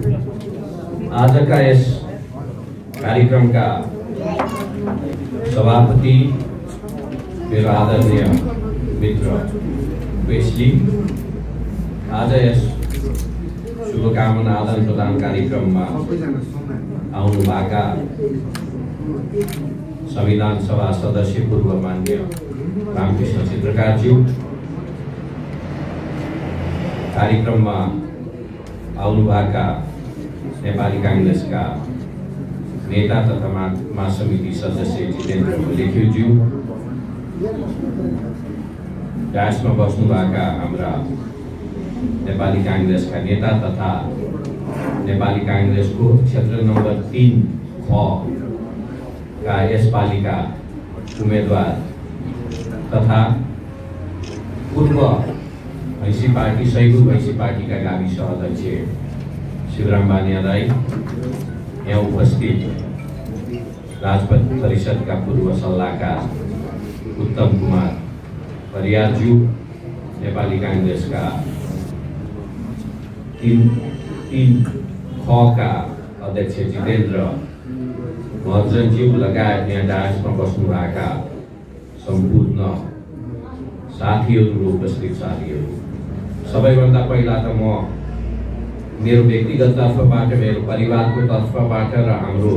आजका यस कार्यक्रमका सभापति मेरो आदरणीय मित्र पेशली, आज यस शुभकामना आदान प्रदान कार्यक्रममा आउनुभएका संविधान सभा सदस्य पूर्व मान्य रामकृष्ण चित्रकारज्यू, कार्यक्रममा आउनुभएका नेपाली कांग्रेसका नेता तथा महासमिति सदस्य जितेन्द्र लेख्युज्यू, डायसमा बस्नुभएका हाम्रा नेपाली कांग्रेसका नेता तथा नेपाली कांग्रेसको क्षेत्र नम्बर 3 का यसपालिका उम्मेदवार तथा पूर्व भैँसी पार्टी सैगु भैँसी पार्टीका गाविस अध्यक्ष शिवराम बानिया दाई, यहाँ उपस्थित राजपथ परिषदका पूर्व सल्लाहकार उत्तम कुमार परियारज्यू, नेपाली कांग्रेसका 3 का अध्यक्ष जितेन्द्र महर्जनज्यू लगायत यहाँ डायसमा बस्नुभएका सम्पूर्ण साथीहरू, उपस्थित साथीहरू, सबैभन्दा पहिला त म मेरो व्यक्तिगत तर्फबाट, मेरो परिवारको तर्फबाट र हाम्रो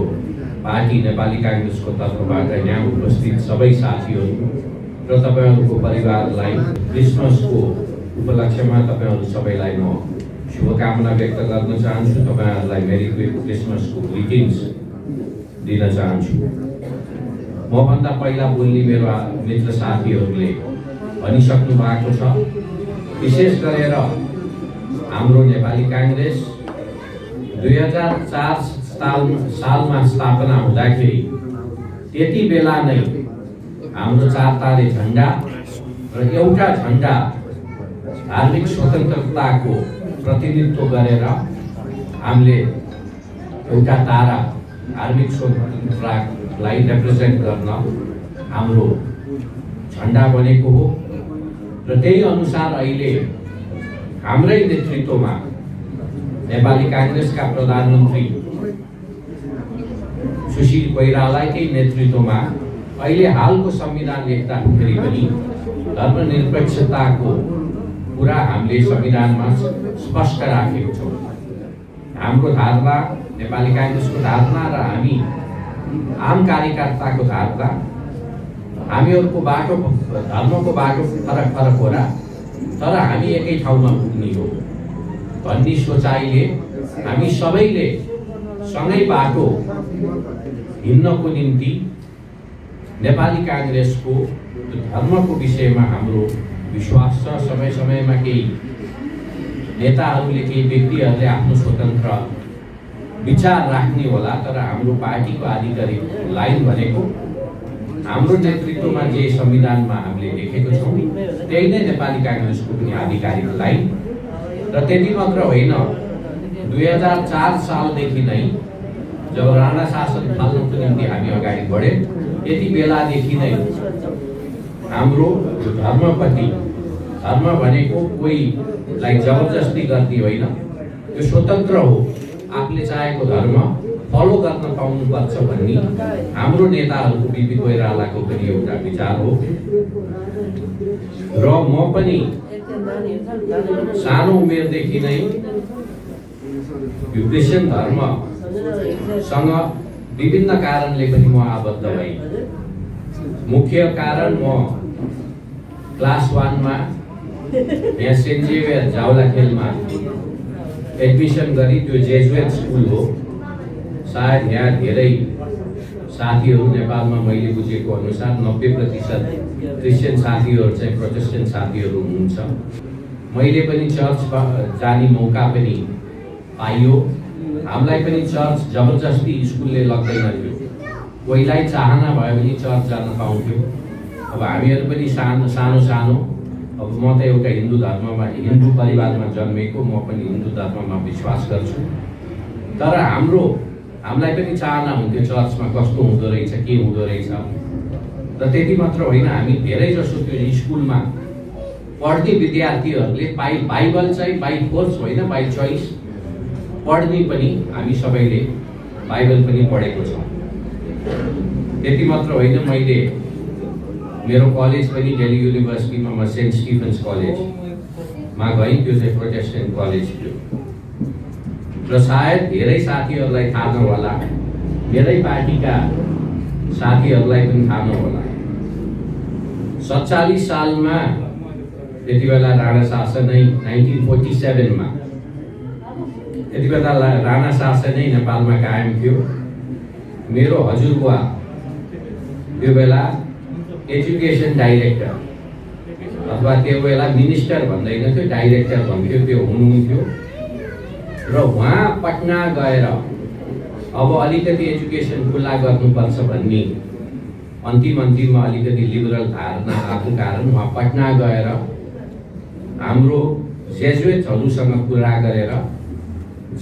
पार्टी नेपाली कांग्रेसको तर्फबाट यहाँ उपस्थित सबै साथीहरू र तपाईहरुको परिवारलाई क्रिसमसको उपलक्ष्यमा तपाईहरु सबैलाई म शुभकामना व्यक्त गर्न चाहन्छु। तपाईहरुलाई मेरी क्रिसमसको ग्रिटिङ्स दिन चाहन्छु। म भन्दा पहिला बोल्ने मेरो मित्र साथीहरूले भनिसक्नु भएको छ। विशेष गरेर हाम्रो नेपाली कांग्रेस 2004 सालमा स्थापना हुँदाखेरि त्यति बेला नै हाम्रो 4 तारे झण्डा र एउटा झण्डा धार्मिक स्वतन्त्रताको प्रतिनिधित्व गरेर हामीले एउटा तारा धार्मिक स्वतन्त्रतालाई रिप्रेजेन्ट गर्न हाम्रो झण्डा बनेको हो र त्यही अनुसार अहिले हाम्रै नेतृत्वमा नेपाली कांग्रेसका प्रधानमन्त्री सुशील कोइरालाकै नेतृत्वमा अहिले हालको संविधान लेख्दाखेरि पनि धर्मनिरपेक्षताको कुरा हामीले संविधानमा स्पष्ट राखेको छौँ। हाम्रो धारणा, नेपाली कांग्रेसको धारणा र हामी आम कार्यकर्ताको धारणा, हामीहरूको बाटो धर्मको बाटो फरक होला, तर हामी एकै ठाउँमा पुग्ने हो भन्ने सोचाइले हामी सबैले सँगै बाटो हिँड्नको निम्ति नेपाली कांग्रेसको धर्मको विषयमा हाम्रो विश्वास छ। समय समयमा केही नेताहरूले, केही व्यक्तिहरूले आफ्नो स्वतन्त्र विचार राख्ने होला, तर हाम्रो पार्टीको आधिकारिक लाइन भनेको हाम्रो नेतृत्वमा जे संविधानमा हामीले लेखेको छौँ त्यही नै नेपाली कांग्रेसको पनि आधिकारिक लाइन। र त्यति मात्र होइन, 2004 सालदेखि नै जब राणा शासन थाल्नको निम्ति हामी अगाडि बढे, यति बेलादेखि नै हाम्रो धर्मप्रति, धर्म भनेको कोहीलाई जबरजस्ती गर्ने होइन, यो स्वतन्त्र हो, आफूले चाहेको धर्म फलो गर्न पाउनुपर्छ भन्ने हाम्रो नेताहरूको बिपी कोइरालाको पनि एउटा विचार हो। र म पनि सानो उमेरदेखि नै यो क्रिस्चियन धर्मसँग विभिन्न कारणले पनि म आबद्ध भएँ। मुख्य कारण, म क्लास 1 मा यहाँ सेन्ट जेभियर जावलाखेलमा एडमिसन गरी, त्यो जेजुएट स्कुल हो। सायद यहाँ धेरै साथीहरू, नेपालमा मैले बुझेको अनुसार 90% क्रिस्चियन साथीहरू चाहिँ प्रोटेस्टेन्ट साथीहरू हुनुहुन्छ। मैले पनि चर्च जाने मौका पनि पाइयो। हामीलाई पनि चर्च जबरजस्ती स्कुलले लग्दैन थियो, कोहीलाई चाहना भयो भने चर्च जान पाउँथ्यो। अब हामीहरू पनि सानो, अब म त एउटा हिन्दू धर्ममा, हिन्दू परिवारमा जन्मेको, म पनि हिन्दू धर्ममा विश्वास गर्छु। तर हामीलाई पनि चाहना हुन्थ्यो चर्चमा कस्तो हुँदो रहेछ, के हुँदो रहेछ। र त्यति मात्र होइन, हामी धेरै जसो त्यो स्कुलमा पढ्ने विद्यार्थीहरूले बाइबल चाहिँ बाइ फोर्स होइन, बाइ चोइस पढ्ने पनि हामी सबैले बाइबल पनि पढेको छौँ। त्यति मात्र होइन, मैले मेरो कलेज पनि दिल्ली युनिभर्सिटीमा म सेन्ट स्टिफन्स कलेजमा गएँ। त्यो चाहिँ प्रोटेस्टेन्ट कलेज थियो र सायद धेरै साथीहरूलाई थाहा नहोला, मेरै पार्टीका साथीहरूलाई पनि थाहा नहोला। 47 सालमा त्यति बेला राणा शासनै 1947 मा त्यति बेला राणा शासनै नेपालमा कायम थियो। मेरो हजुरबुवा त्यो बेला एजुकेसन डाइरेक्टर अथवा त्यो बेला मिनिस्टर भन्दैन थियो, डाइरेक्टर भन्थ्यो, त्यो हुनुहुन्थ्यो। र उहाँ पटना गएर अब अलिकति एजुकेसन खुल्ला गर्नुपर्छ भन्ने अन्तिममा अलिकति लिबरल धारणा आएको कारण उहाँ पटना गएर हाम्रो जेजुएटहरूसँग कुरा गरेर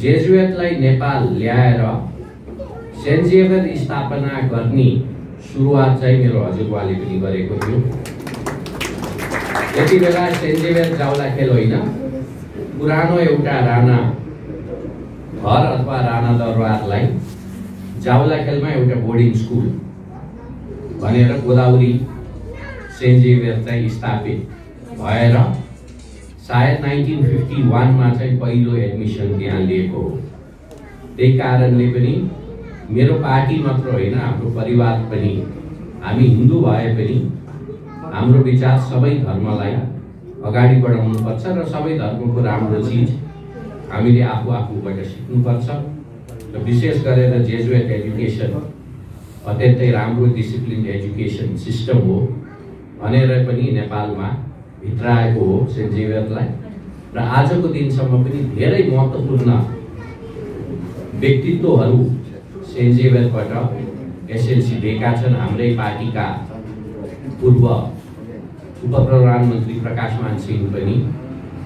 जेजुएटलाई नेपाल ल्याएर सेन्ट जेभियर स्थापना गर्ने सुरुवात चाहिँ मेरो हजुरबाले पनि गरेको थियो। यति बेला सेन्ट जेभियर जावलाखेल होइन, पुरानो एउटा राणा घर अथवा राणा दरबारलाई जावलाखेलमा एउटा बोर्डिङ स्कुल भनेर गोदावरी सेन्ट जेभियर चाहिँ स्थापित भएर सायद 1951 मा चाहिँ पहिलो एडमिसन त्यहाँ लिएको हो। त्यही कारणले पनि मेरो पार्टी मात्र होइन, हाम्रो परिवार पनि, हामी हिन्दू भए पनि हाम्रो विचार सबै धर्मलाई अगाडि बढाउनुपर्छ र सबै धर्मको राम्रो चिज हामीले आफूबाट सिक्नुपर्छ। र विशेष गरेर जेजुएट एजुकेसन अत्यन्तै राम्रो डिसिप्लिन एजुकेसन सिस्टम हो भनेर पनि नेपालमा भित्राएको हो सेन्ट जेभियरलाई। र आजको दिनसम्म पनि धेरै महत्त्वपूर्ण व्यक्तित्वहरू सेन्ट जेभियरबाट एसएलसी दिएका छन्। हाम्रै पार्टीका पूर्व उपप्रधानमन्त्री प्रकाशमान सिंह पनि,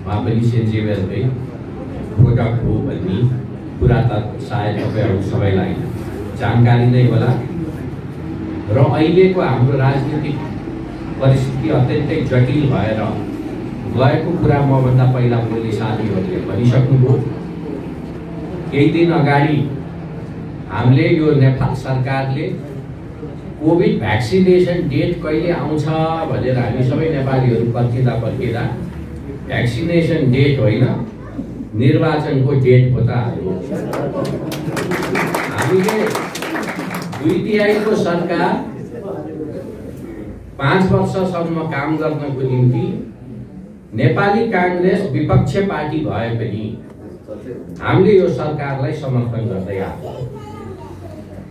उहाँ पनि सेन्ट जेभियरकै प्रोडक्ट हो भन्ने कुरा त सायद तपाईँहरू सबैलाई जानकारी नै होला। र अहिलेको हाम्रो राजनीतिक परिस्थिति अत्यन्तै जटिल भएर गएको कुरा मभन्दा पहिला बोल्ने साथीहरूले भनिसक्नुभयो। केही दिन अगाडि हामीले यो नेपाल सरकारले कोभिड भ्याक्सिनेसन डेट कहिले आउँछ भनेर हामी सबै नेपालीहरू पर्खिँदा भ्याक्सिनेसन डेट होइन, निर्वाचनको डेट बतायो। हामीले 2/3 को सरकार 5 वर्षसम्म काम गर्नको निम्ति नेपाली कांग्रेस विपक्ष पार्टी भए पनि हामीले यो सरकारलाई समर्थन गर्दै आएको।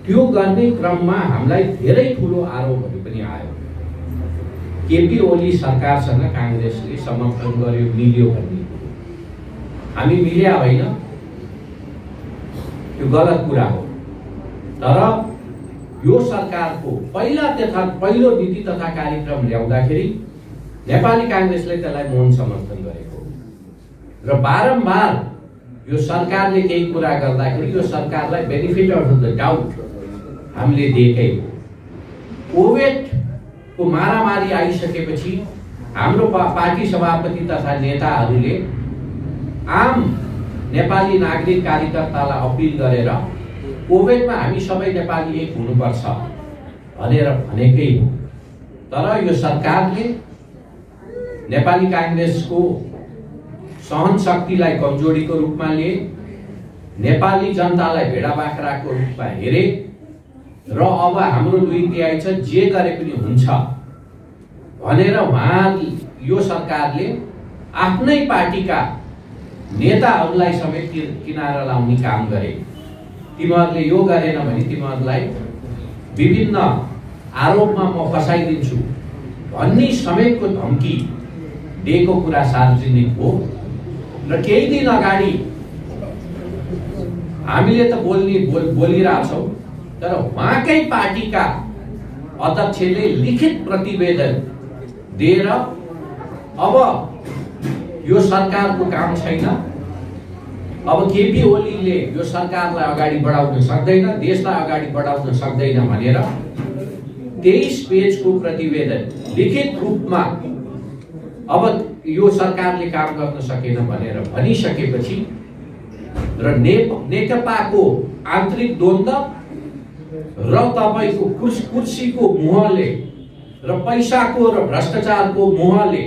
त्यो गर्ने क्रममा हामीलाई धेरै ठुलो आरोपहरू पनि आयो। केपी ओली सरकारसँग कांग्रेसले समर्थन गर्यो, मिल्यो भन्ने। हामी मिल्या होइन, त्यो गलत कुरा हो। तर यो सरकारको पहिलो नीति तथा कार्यक्रम ल्याउँदाखेरि नेपाली कांग्रेसले त्यसलाई मौन समर्थन गरेको र बारम्बार यो सरकारले केही कुरा गर्दाखेरि यो सरकारलाई बेनिफिट अफ द डाउट हामीले दिएकै हो। कोभिडको मारामारी आइसकेपछि हाम्रो पार्टी सभापति तथा नेताहरूले आम नेपाली नागरिक कार्यकर्तालाई अपिल गरेर कोभिडमा हामी सबै नेपाली एक हुनुपर्छ भनेर भनेकै हो। तर यो सरकारले नेपाली कांग्रेसको सहन शक्तिलाई कमजोरीको रूपमा लिए, नेपाली जनतालाई भेडा बाख्राको रूपमा हेरे र अब हाम्रो 2/3 छ, जे गरे पनि हुन्छ भनेर यो सरकारले आफ्नै पार्टीका नेताहरूलाई समेत किनारा लाउने काम गरे। तिमीहरूले यो गरेन भने तिमीहरूलाई विभिन्न आरोपमा म फसाइदिन्छु भन्ने समेतको धम्की दिएको कुरा सार्वजनिक हो। र केही दिन अगाडि हामीले त बोलिरहेछौँ, तर उहाँकै पार्टीका अध्यक्षले लिखित प्रतिवेदन दिएर अब यो सरकारको काम छैन, अब केपी ओलीले यो सरकारलाई अगाडि बढाउन सक्दैन, देशलाई अगाडि बढाउन सक्दैन भनेर 23 पेजको प्रतिवेदन लिखित रूपमा अब यो सरकारले काम गर्न सकेन भनेर भनिसकेपछि र नेकपाको आन्तरिक द्वन्द्व र तपाईको कुर्सीको मोहले र पैसाको र भ्रष्टाचारको मोहले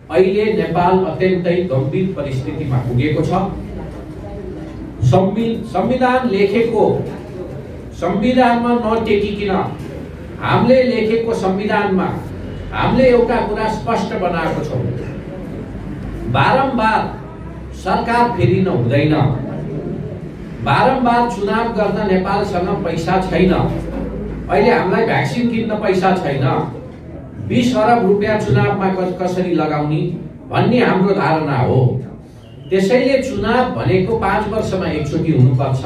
अहिले नेपाल अत्यन्तै गम्भीर परिस्थितिमा पुगेको छ। संविधान लेखेको संविधानमा नटेकिकन हामीले लेखेको संविधानमा हामीले एउटा कुरा स्पष्ट बनाएको छौँ, बारम्बार सरकार फेरिन हुँदैन, बारम्बार चुनाव गर्न नेपालसँग पैसा छैन, अहिले हामीलाई भ्याक्सिन किन्न पैसा छैन, 20 अरब रुपियाँ चुनावमा कसरी लगाउने भन्ने हाम्रो धारणा हो। त्यसैले चुनाव भनेको 5 वर्षमा एकचोटि हुनुपर्छ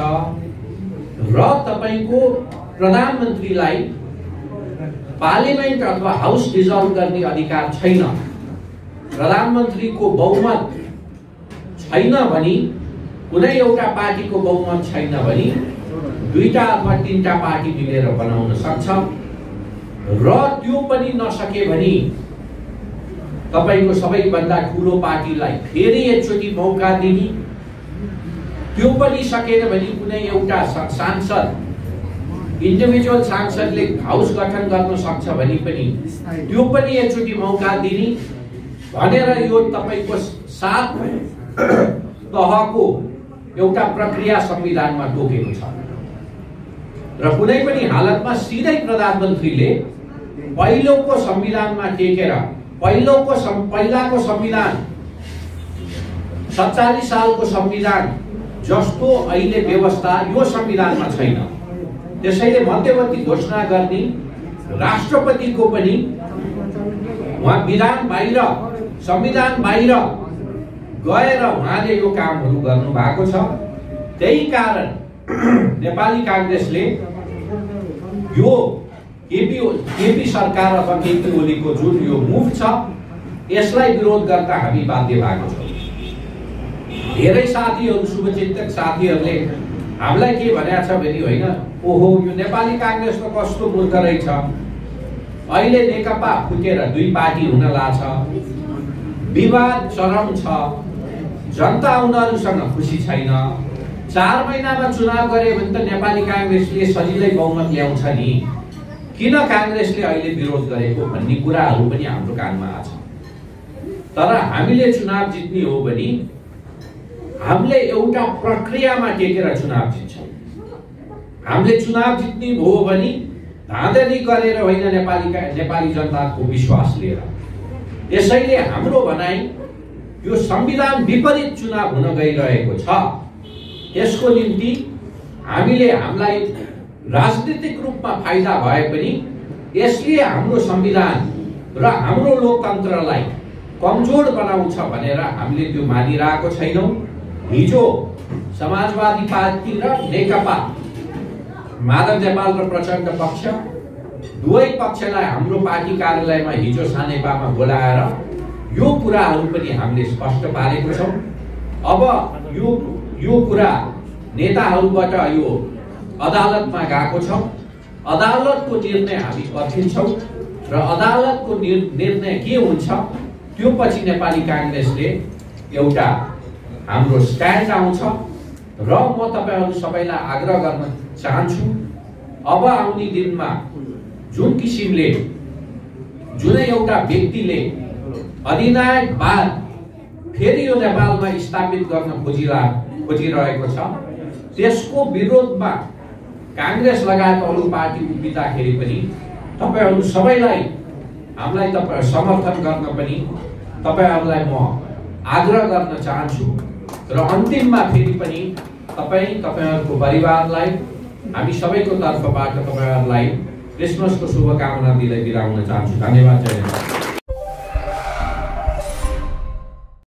र तपाईको प्रधानमन्त्रीलाई पार्लिमेन्ट अथवा हाउस डिजल्भ गर्ने अधिकार छैन। प्रधानमन्त्रीको बहुमत छैन भने, कुनै एउटा पार्टीको बहुमत छैन भने 2टा अथवा 3टा पार्टी मिलेर बनाउन सक्छ र त्यो पनि नसके भने तपाईको सबैभन्दा ठुलो पार्टीलाई फेरि एकचोटि मौका दिने, त्यो पनि सकेन भने कुनै एउटा सांसद इन्डिभिजुअल सांसदले हाउस गठन गर्न सक्छ भने पनि त्यो पनि एकचोटि मौका दिने भनेर यो तपाईको 7 तहको एउटा प्रक्रिया संविधानमा तोकेको छ र कुनै पनि हालतमा सिधै प्रधानमन्त्रीले पहिलोको संविधानमा टेकेर पहिलाको संविधान 47 सालको संविधान जस्तो अहिले व्यवस्था यो संविधानमा छैन। त्यसैले मध्यवर्ती घोषणा गर्ने राष्ट्रपतिको पनि उहाँ विधान बाहिर संविधान बाहिर गएर उहाँले यो कामहरू गर्नु भएको छ। त्यही कारण नेपाली कांग्रेसले यो केपी सरकार अथवा केपी ओलीको जुन यो मुभ छ यसलाई विरोध गर्दा हामी बाध्य भएको छौँ। धेरै साथीहरू शुभचिन्तक साथीहरूले हामीलाई के भनेको छ भने होइन, ओहो यो नेपाली कांग्रेस त कस्तो मूर्ख रहेछ, अहिले नेकपा फुटेर 2 पार्टी हुन लाग्छ, विवाद चरम छ, जनता उनीहरूसँग खुसी छैन, 4 महिनामा चुनाव गरे भने त नेपाली कांग्रेसले सजिलै बहुमत ल्याउँछ नि, किन कांग्रेसले अहिले विरोध गरेको भन्ने कुराहरू पनि हाम्रो कानमा आछ। तर हामीले चुनाव जित्ने हो भने हामीले एउटा प्रक्रियामा टेकेर चुनाव जित्छौँ। हामीले चुनाव जित्ने हो भने धाँधली गरेर होइन, नेपाली जनताको विश्वास लिएर। यसैले हाम्रो भनाइ यो संविधान विपरीत चुनाव हुन गइरहेको छ। यसको निम्ति हामीले हामीलाई राजनीतिक रूपमा फाइदा भए पनि यसले हाम्रो संविधान र हाम्रो लोकतन्त्रलाई कमजोर बनाउँछ भनेर हामीले त्यो मानिरहेको छैनौं। हिजो समाजवादी पार्टी र नेकपा, माधव नेपाल र प्रचण्ड पक्ष दुवै पक्षलाई हाम्रो पार्टी कार्यालयमा हिजो सानेपामा बोलाएर यो कुराहरू पनि हामीले स्पष्ट पारेको छौं। अब यो कुरा नेताहरूबाट यो अदालतमा गएको छ, अदालतको निर्णय हामी पर्खिन्छौं र अदालतको निर्णय के हुन्छ त्यो पछि नेपाली कांग्रेसले एउटा हाम्रो स्ट्यान्ड आउँछ र म तपाईहरु सबैलाई आग्रह गर्न चाहन्छु, अब आउने दिनमा जुन किसिमले जुनै एउटा व्यक्तिले अधिनायकवाद फेरि यो नेपालमा स्थापित गर्न खोजिरहेको छ त्यसको विरोधमा कांग्रेस लगायत अरु पार्टी उभिँदाखेरि पनि तपाईहरु सबैलाई हामीलाई तपाईहरु समर्थन गर्न पनि तपाईहरुलाई म आग्रह गर्न चाहन्छु र अन्तिममा फेरि पनि तपाईहरुको परिवारलाई हामी सबैको तर्फबाट तपाईहरुलाई क्रिसमसको शुभकामना दिँदै बिदा हुन चाहन्छु। धन्यवाद। जय नेपाल।